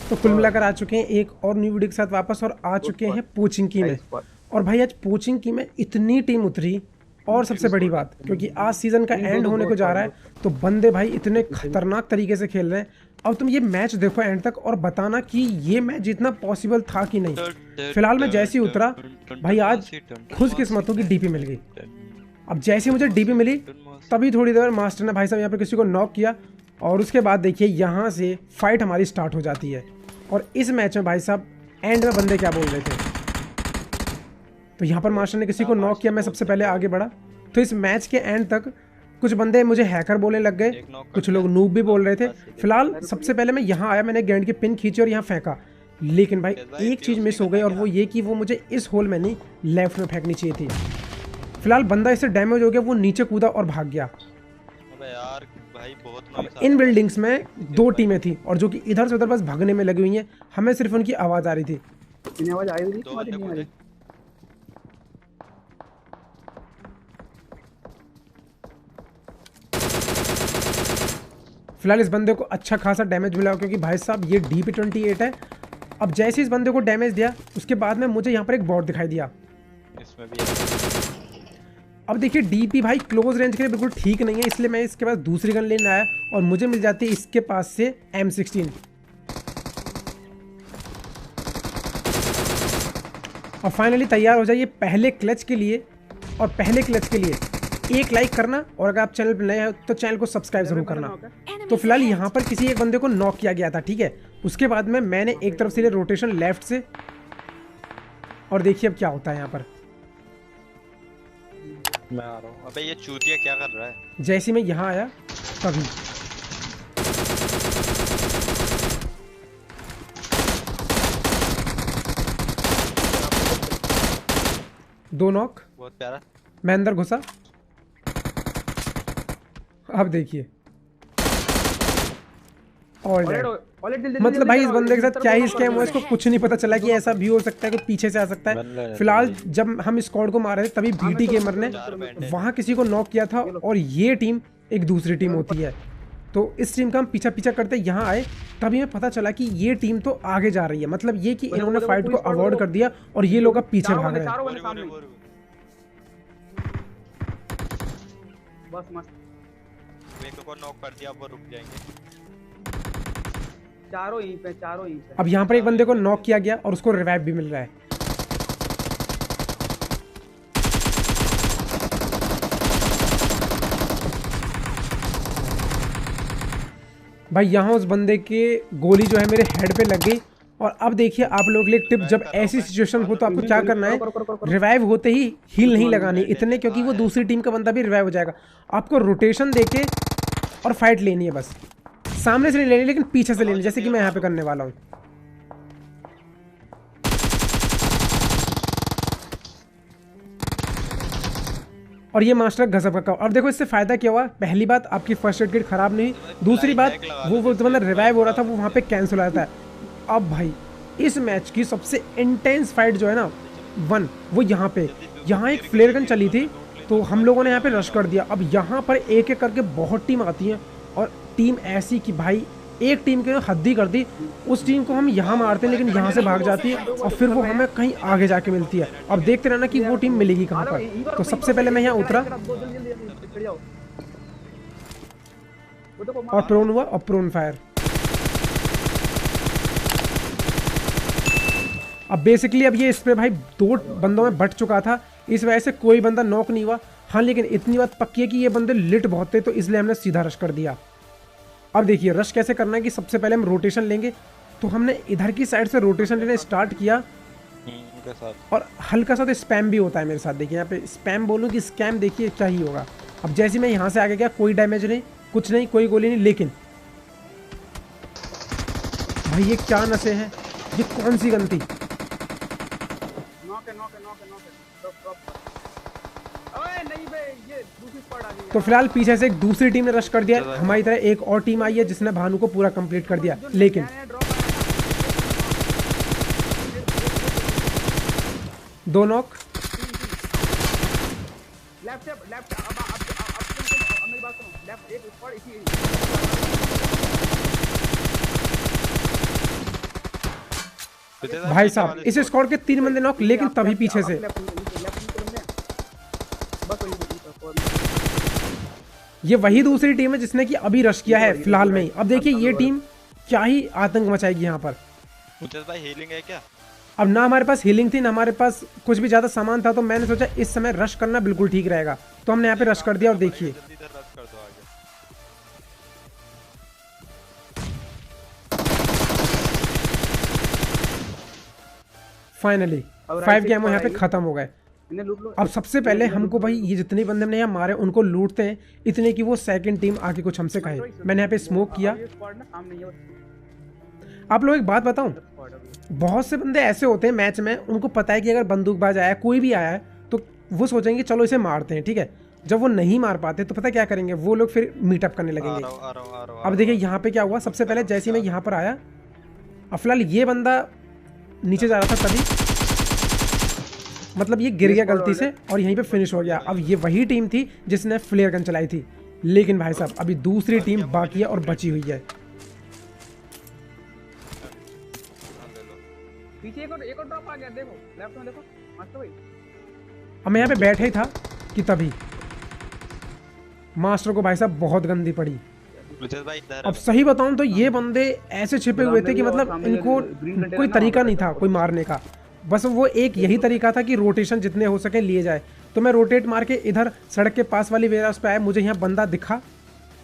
तो कुल मिलाकर आ चुके हैं एक और न्यू वीडियो के साथ वापस, और आ चुके हैं पोचिंग की में। और भाई आज पोचिंग की में इतनी टीम उतरी, और सबसे बड़ी बात, क्योंकि आज सीजन का एंड होने को जा रहा है, तो बंदे भाई इतने खतरनाक तरीके से खेल रहे हैं। अब तुम ये मैच देखो एंड तक और बताना कि ये मैच जीतना पॉसिबल था कि नहीं। फिलहाल मैं जैसे ही उतरा भाई, आज खुशकिस्मतों की डीपी मिल गई। अब जैसे मुझे डीपी मिली तभी थोड़ी देर मास्टर ने भाई साहब यहाँ पे किसी को नॉक किया, और उसके बाद देखिए यहाँ से फाइट हमारी स्टार्ट हो जाती है। और इस मैच में भाई साहब एंड में बंदे क्या बोल रहे थे, तो यहाँ पर मास्टर ने किसी को नॉक किया, मैं सबसे पहले आगे बढ़ा। तो इस मैच के एंड तक कुछ बंदे मुझे हैकर बोलने लग गए, कुछ लोग नूब भी बोल रहे थे। फिलहाल सबसे पहले मैं यहाँ आया, मैंने ग्रैंड की पिन खींची और यहाँ फेंका, लेकिन भाई एक चीज़ मिस हो गई, और वो ये कि वो मुझे इस होल में नहीं लेफ्ट में फेंकनी चाहिए थी। फिलहाल बंदा इससे डैमेज हो गया, वो नीचे कूदा और भाग गया। यार भाई बहुत अब इन बिल्डिंग्स में 2 टीमें थी, और जो कि इधर से उधर बस भागने में लगी हुई हैं, हमें सिर्फ उनकी आवाज़ आ रही थी। आवाज आई हुई थी। फिलहाल इस बंदे को अच्छा खासा डैमेज मिला, क्योंकि भाई साहब ये DP28 है। अब जैसे इस बंदे को डैमेज दिया, उसके बाद में मुझे यहाँ पर एक बॉट दिखाई दिया। इसमें भी अब देखिए DP भाई क्लोज रेंज के लिए बिल्कुल ठीक नहीं है, इसलिए मैं इसके पास दूसरी गन लेने आया, और मुझे मिल जाती है इसके पास से M16। और फाइनली तैयार हो जाइए पहले क्लच के लिए। और पहले क्लच के लिए एक लाइक करना, और अगर आप चैनल पर नए हो तो चैनल को सब्सक्राइब जरूर करना। तो फिलहाल यहाँ पर किसी एक बंदे को नॉक किया गया था, ठीक है। उसके बाद में मैंने एक तरफ से रोटेशन लेफ्ट से, और देखिए अब क्या होता है यहाँ पर। मैं आ रहा हूँ। अबे ये चूतिया क्या कर रहा है? जैसे मैं यहाँ आया तभी दो नॉक, बहुत प्यारा। मैं अंदर घुसा। अब देखिए ऑल डेड। मतलब भाई इस बंदे के साथ क्या ही स्कैम हुआ, इसको कुछ नहीं पता चला कि ऐसा भी हो सकता है कि पीछे से आ सकता है। फिलहाल जब हम स्क्वाड को मार रहे थे तभी BT गेमर ने वहां किसी को नॉक किया था, और ये टीम एक दूसरी टीम होती है। तो इस टीम का हम पीछा पीछा करते यहाँ आए, तभी हमें पता चला कि ये टीम तो आगे जा रही है। मतलब ये कि इन्होंने फाइट को अवॉइड कर दिया, और ये लोग अब पीछे भाग रहे हैं। बस मस्त एक को नॉक कर दिया, वो रुक जाएंगे। चारों यहीं पे। अब यहाँ पर एक बंदे को नॉक किया गया, और उसको रिवाइव भी मिल रहा है। भाई यहाँ उस बंदे के गोली जो है मेरे हेड पे लग गई। और अब देखिए आप लोग के लिए टिप, जब ऐसी सिचुएशन हो तो आपको क्या करना है, रिवाइव होते ही हील नहीं लगानी इतने, क्योंकि वो दूसरी टीम का बंदा भी रिवाइव हो जाएगा। आपको रोटेशन देके और फाइट लेनी है, बस सामने से नहीं लेनी, लेकिन पीछे से लेनी, जैसे कि मैं यहाँ पे करने वाला हूँ। और ये मास्टर गजब का। और देखो इससे फायदा क्या हुआ, पहली बात आपकी फर्स्ट एड किट खराब नहीं, दूसरी बात वो मतलब रिवाइव हो रहा था वो वहाँ पे कैंसिल हो जाता है। अब भाई इस मैच की सबसे इंटेंस फाइट जो है ना वो यहाँ पे, यहाँ एक फ्लेयर गन चली थी, तो हम लोगों ने यहाँ पे रश कर दिया। अब यहाँ पर एक एक करके बहुत टीम आती है, और टीम ऐसी कि भाई एक टीम के हद्दी कर दी। उस टीम को हम यहाँ मारते हैं, लेकिन यहाँ से भाग जाती है, और फिर वो हमें कहीं आगे जाके मिलती है। अब देखते रहना कि वो टीम मिलेगी कहाँ पर। तो सबसे पहले मैं यहाँ उतरा और प्रोन हुआ, और प्रोन फायर। अब बेसिकली अब ये स्प्रे भाई 2 बंदों में बट चुका था, इस वजह से कोई बंदा नॉक नहीं हुआ। हाँ लेकिन इतनी बात पक्की है कि ये बंदे लिट बहुत थे, तो इसलिए हमने सीधा रश कर दिया। अब देखिए रश कैसे करना है कि सबसे पहले हम रोटेशन लेंगे, तो हमने इधर की साइड से रोटेशन लेना स्टार्ट किया, और हल्का सा तो स्पैम भी होता है मेरे साथ। देखिए यहाँ पे स्पैम बोलूँ कि स्कैम, देखिए क्या ही होगा। अब जैसे मैं यहाँ से आगे गया, कोई डैमेज नहीं, कुछ नहीं, कोई गोली नहीं, लेकिन भाई ये क्या नशे हैं, ये कौन सी गन थी। तो फिलहाल पीछे से एक दूसरी टीम ने रश कर दिया, हमारी तरह एक और टीम आई है जिसने भानु को पूरा कंप्लीट कर दिया, लेकिन 2 नॉक। भाई साहब इस स्क्वाड के 3 बंदे नॉक, लेकिन तभी पीछे से ये वही दूसरी टीम है जिसने कि अभी रश किया है फिलहाल में ही। अब देखिए ये टीम क्या ही आतंक मचाएगी यहाँ पर। मुझे भाई हीलिंग है क्या? अब ना हमारे पास हीलिंग थी ना हमारे पास कुछ भी ज्यादा सामान था, तो मैंने सोचा इस समय रश करना बिल्कुल ठीक रहेगा, तो हमने यहाँ पे रश कर दिया। और देखिए जल्दी इधर रश कर दो आगे। फाइनली 5 गेम यहाँ पे खत्म हो गए। इन्हें लूट लो। अब सबसे पहले हमको भाई ये जितने बंदे हमने यहाँ मारे उनको लूटते हैं, इतने की वो सेकंड टीम आके कुछ हमसे कहे। मैंने यहाँ पे स्मोक किया। ये स्क्वाड ना सामने ये आप लोग एक बात बताऊं, स्क्वाड अभी बहुत से बंदे ऐसे होते हैं मैच में, उनको पता है कि अगर बंदूकबाज आया कोई भी आया है तो वो सोचेंगे चलो इसे मारते हैं, ठीक है। जब वो नहीं मार पाते तो पता क्या करेंगे, वो लोग फिर मीटअप करने लगेंगे। अब देखिए यहाँ पे क्या हुआ, सबसे पहले जैसे ही मैं यहाँ पर आया, अब फिलहाल ये बंदा नीचे जा रहा था तभी मतलब ये गिर गया गलती से और यहीं पे फिनिश हो गया। अब ये वही टीम थी जिसने फ्लेयर गन चलाई थी, लेकिन भाई साहब अभी दूसरी टीम बाकी है और बची हुई है। पीछे एक और ड्रॉप आ गया, देखो लेफ्ट में देखो मास्टर भाई। अब मैं यहाँ पे बैठे ही था कि तभी मास्टर को भाई साहब बहुत गंदी पड़ी। अब सही बताऊं तो ये बंदे ऐसे छिपे हुए थे कि मतलब इनको कोई तरीका नहीं था कोई मारने का, बस वो एक यही तरीका था कि रोटेशन जितने हो सके लिए जाए। तो मैं रोटेट मार के इधर सड़क के पास वाली वेयर हाउस पे आया, मुझे यहाँ बंदा दिखा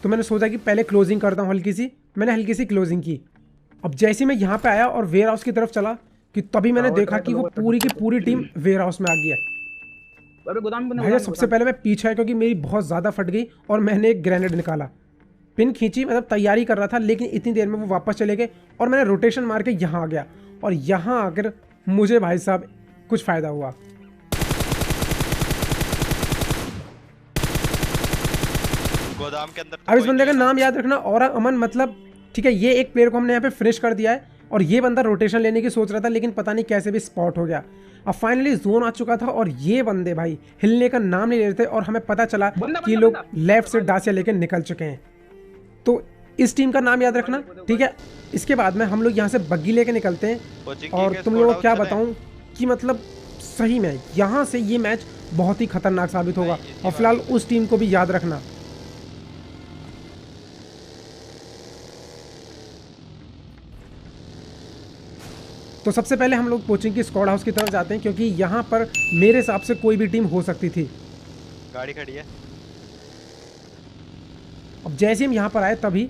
तो मैंने सोचा कि पहले क्लोजिंग करता हूँ हल्की सी। मैंने हल्की सी क्लोजिंग की। अब जैसे मैं यहाँ पे आया और वेयर हाउस की तरफ चला कि तभी मैंने देखा कि वो पूरी की पूरी टीम वेयर हाउस में आ गई है। अबे गोदाम में भैया सबसे पहले मैं पीछे आया क्योंकि मेरी बहुत ज़्यादा फट गई और मैंने एक ग्रेनेड निकाला, पिन खींची, मतलब तैयारी कर रहा था, लेकिन इतनी देर में वो वापस चले गए और मैंने रोटेशन मार के यहाँ आ गया। और यहाँ आकर मुझे भाई साहब कुछ फ़ायदा हुआ। गोदाम के अंदर अब इस बंदे का नाम याद रखना, और अमन, मतलब ठीक है। ये एक प्लेयर को हमने यहाँ पे फिनिश कर दिया है और ये बंदा रोटेशन लेने की सोच रहा था, लेकिन पता नहीं कैसे भी स्पॉट हो गया। अब फाइनली जोन आ चुका था और ये बंदे भाई हिलने का नाम नहीं ले रहे थे और हमें पता चला कि लोग लेफ्ट से डासिया लेकर निकल चुके हैं। तो इस टीम का नाम याद रखना, ठीक है। इसके बाद में हम लोग यहाँ से बग्गी लेके निकलते हैं और तुम लोगों को क्या बताऊँ कि मतलब सही में यहाँ से ये मैच बहुत ही खतरनाक साबित होगा। और फिलहाल उस टीम को भी याद रखना। तो सबसे पहले हम लोग कोचिंग की स्क्वाड हाउस की तरफ जाते हैं क्योंकि यहाँ पर मेरे हिसाब से कोई भी टीम हो सकती थी। गाड़ी खड़ी है। अब जैसे हम यहाँ पर आए तभी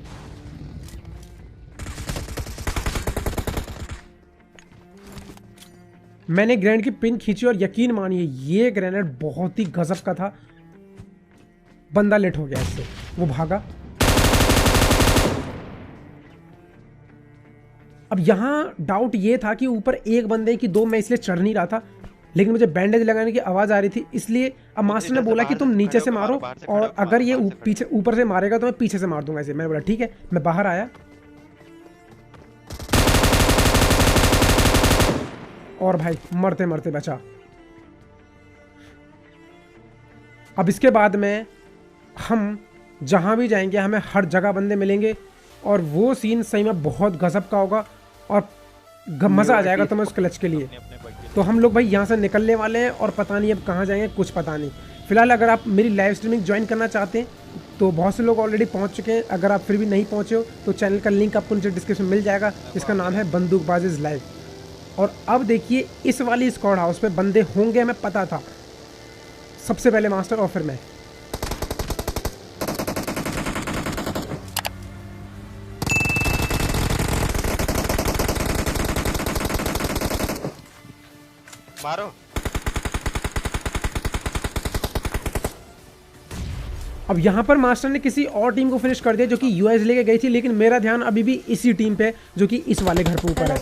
मैंने ग्रेनेड की पिन खींची और यकीन मानिए ये ग्रेनेड बहुत ही गजब का था। बंदा लेट हो गया इससे, वो भागा। अब यहाँ डाउट ये था कि ऊपर एक बंदे की दो, मैं इसलिए चढ़ नहीं रहा था, लेकिन मुझे बैंडेज लगाने की आवाज़ आ रही थी, इसलिए अब मास्टर ने बोला कि तुम नीचे से मारो और अगर ये पीछे ऊपर से मारेगा तो मैं पीछे से मार दूंगा इसे। मैंने बोला ठीक है। मैं बाहर आया और भाई मरते मरते बचा। अब इसके बाद में हम जहाँ भी जाएंगे हमें हर जगह बंदे मिलेंगे और वो सीन सही में बहुत गजब का होगा और मज़ा आ जाएगा तुम्हें उस क्लच के लिए। तो हम लोग भाई यहाँ से निकलने वाले हैं और पता नहीं अब कहाँ जाएंगे, कुछ पता नहीं। फिलहाल अगर आप मेरी लाइव स्ट्रीमिंग ज्वाइन करना चाहते हैं तो बहुत से लोग ऑलरेडी पहुँच चुके हैं। अगर आप फिर भी नहीं पहुँचे हो तो चैनल का लिंक आपको नीचे डिस्क्रिप्शन में मिल जाएगा, जिसका नाम है बंदूकबाज़ लाइव। और अब देखिए इस वाली स्क्वाड हाउस पे बंदे होंगे, हमें पता था। सबसे पहले मास्टर और फिर मैं। मारो। अब यहाँ पर मास्टर ने किसी और टीम को फिनिश कर दिया जो कि यूएस लेके गई थी, लेकिन मेरा ध्यान अभी भी इसी टीम पे जो कि इस वाले घर पे ऊपर है।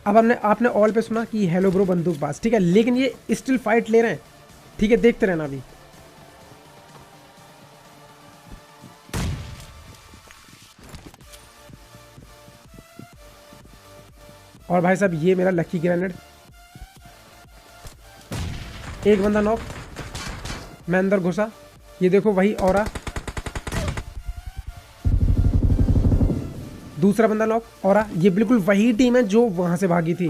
अब आपने ऑल पे सुना कि हेलो ब्रो बंदूकबाज, ठीक है, लेकिन ये स्टिल फाइट ले रहे हैं, ठीक है, देखते रहना अभी। और भाई साहब ये मेरा लकी ग्रेनेड, एक बंदा नॉक, मैं अंदर घुसा, ये देखो वही औरा, दूसरा बंदा नॉक। और ये बिल्कुल वही टीम है जो वहां से भागी थी।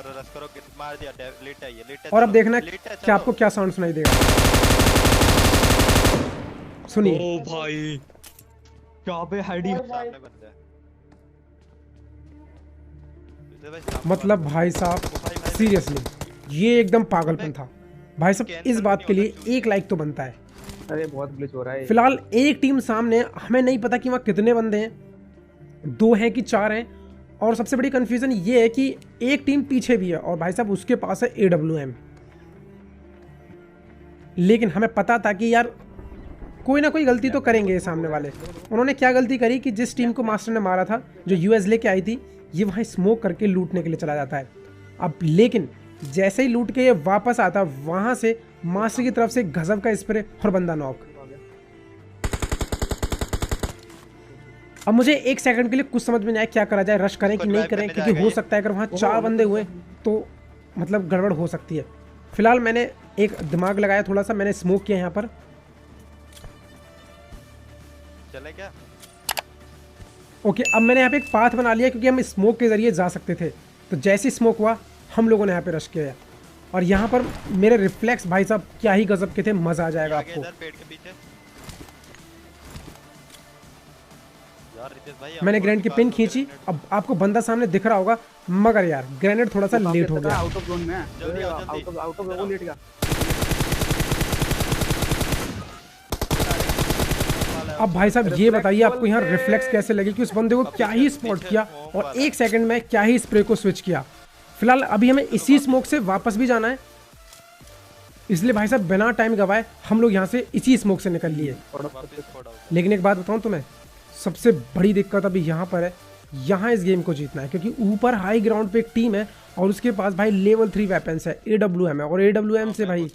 रश करो मार दिया। लेट है ये, लेट है। और अब देखना लेट है, कि आपको क्या साउंड सुनाई देगा। सुनिए। ओ भाई क्या पे हेडी। सामने बंदा है। इधर भाई सामने मतलब भाई साहब सीरियसली ये एकदम पागलपन था भाई साहब। इस बात के लिए एक लाइक तो बनता है। अरे बहुत ग्लिच हो रहा है। फिलहाल एक टीम सामने, हमें नहीं पता कि वहाँ कितने बंदे हैं, 2 हैं कि 4 हैं। और सबसे बड़ी कंफ्यूजन ये है कि एक टीम पीछे भी है और भाई साहब उसके पास है AWM। लेकिन हमें पता था कि यार कोई ना कोई गलती तो करेंगे ये सामने वाले। उन्होंने क्या गलती करी कि जिस टीम को मास्टर ने मारा था, जो US लेके आई थी, ये वहाँ स्मोक करके लूटने के लिए चला जाता है। अब लेकिन जैसे ही लूट के ये वापस आता, वहां से मास्टर की तरफ से गजब का स्प्रे और बंदा नॉक। अब मुझे 1 सेकंड के लिए कुछ समझ में नहीं आया क्या करा जाए, रश करें कि नहीं करें, क्योंकि हो सकता है अगर वहाँ 4 बंदे हुए तो मतलब गड़बड़ हो सकती है। फिलहाल मैंने एक दिमाग लगाया थोड़ा सा, मैंने स्मोक किया यहाँ पर। चले क्या? ओके, अब मैंने यहाँ पे एक पाथ बना लिया क्योंकि हम स्मोक के जरिए जा सकते थे। तो जैसे स्मोक हुआ हम लोगों ने यहाँ पे रश किया और यहाँ पर मेरे रिफ्लेक्स भाई साहब क्या ही गजब के थे, मजा आ जाएगा आपको। इधर पेड़ के पीछे यार रितेश भाई, मैंने ग्रेनेड की पिन खींची। अब आपको बंदा सामने दिख रहा होगा, मगर यार ग्रेनेड थोड़ा सा लेट हो गया। आउट ऑफ जोन में है। जल्दी आओ, आउट ऑफ वो लेट गया। अब भाई साहब ये बताइए आपको यहाँ रिफ्लेक्स कैसे लगे कि उस बंदे को क्या ही स्पॉट किया और 1 सेकंड में क्या ही स्प्रे को स्विच किया। फिलहाल अभी हमें इसी स्मोक से वापस भी जाना है, इसलिए भाई साहब बिना टाइम गवाए हम लोग यहाँ से इसी स्मोक से निकल लिए। लेकिन एक बात बताऊँ तुम्हें, सबसे बड़ी दिक्कत अभी यहाँ पर है, यहाँ इस गेम को जीतना है क्योंकि ऊपर हाई ग्राउंड पे एक टीम है और उसके पास भाई लेवल 3 वेपन्स है, AWM है। और AWM से भाई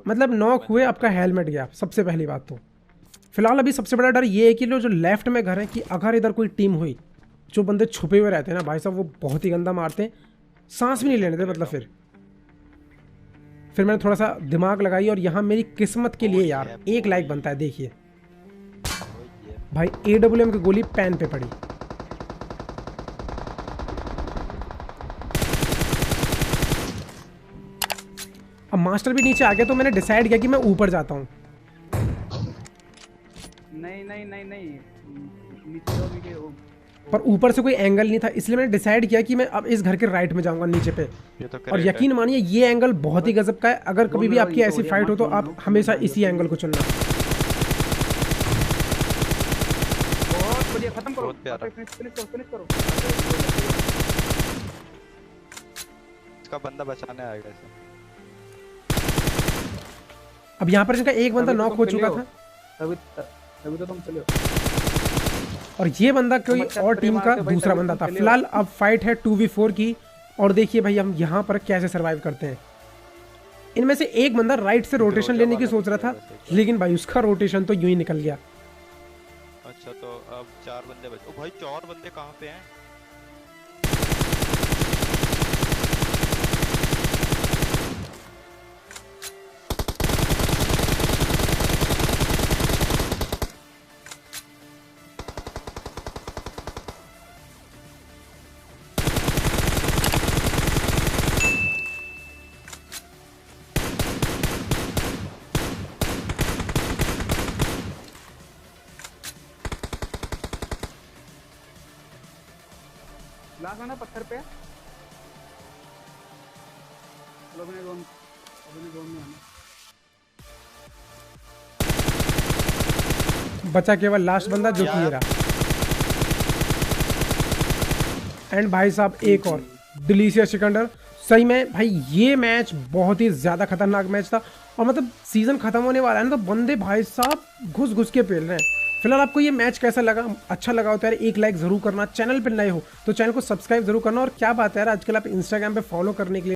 मतलब नॉक हुए आपका हेलमेट गया, सबसे पहली बात तो। फिलहाल अभी सबसे बड़ा डर ये है कि जो लेफ्ट में घर है कि अगर इधर कोई टीम हुई, जो बंदे छुपे हुए रहते हैं ना भाई साहब, वो बहुत ही गंदा मारते हैं, सांस भी नहीं लेने देते। मतलब फिर मैंने थोड़ा सा दिमाग लगाई और यहाँ मेरी किस्मत के लिए यार 1 लाइक बनता है। देखिए भाई AWM की गोली पैन पे पड़ी। अब मास्टर भी नीचे आ गया तो मैंने डिसाइड किया कि मैं ऊपर जाता हूँ। नहीं नीचे हो भी वो। पर ऊपर से कोई एंगल नहीं था, इसलिए मैंने डिसाइड किया कि मैं अब इस घर के राइट में जाऊंगा नीचे पे। और यकीन मानिए ये एंगल बहुत ही गजब का है। अगर कभी भी आपकी ऐसी फाइट हो तो आप हमेशा इसी एंगल को चुनना। बहुत बढ़िया, खत्म करो, फिनिश करो। इसका बंदा बचाने आएगा इसे। अब यहाँ पर जिनका एक बंदा नॉक हो चुका था, अभी तो तुम चले हो। और ये बंदा कोई और टीम का दूसरा बंदा था। फिलहाल अब फाइट है 2v4 की। और देखिए भाई हम यहाँ पर कैसे सरवाइव करते हैं। इनमें से एक बंदा राइट से रोटेशन लेने की सोच रहा था, लेकिन भाई उसका रोटेशन तो यूं ही निकल गया। अच्छा तो अब 4 बंदे बचे। ओ भाई 4 बंदे कहाँ पे हैं? लास्ट आना पत्थर पे। चलो अपने जोन में आना। बचा केवल लास्ट बंदा जो कि ये रहा। एंड भाई साहब एक और डिलीशियस सिकंदर। सही में भाई ये मैच बहुत ही ज़्यादा खतरनाक मैच था। और मतलब सीज़न खत्म होने वाला है ना, तो बंदे भाई साहब घुस घुस के पेल रहे हैं। फिलहाल आपको ये मैच कैसा लगा? अच्छा लगा हो तो यार 1 लाइक ज़रूर करना। चैनल पर नए हो तो चैनल को सब्सक्राइब जरूर करना। और क्या बात है यार, आजकल आप इंस्टाग्राम पे फॉलो करने के लिए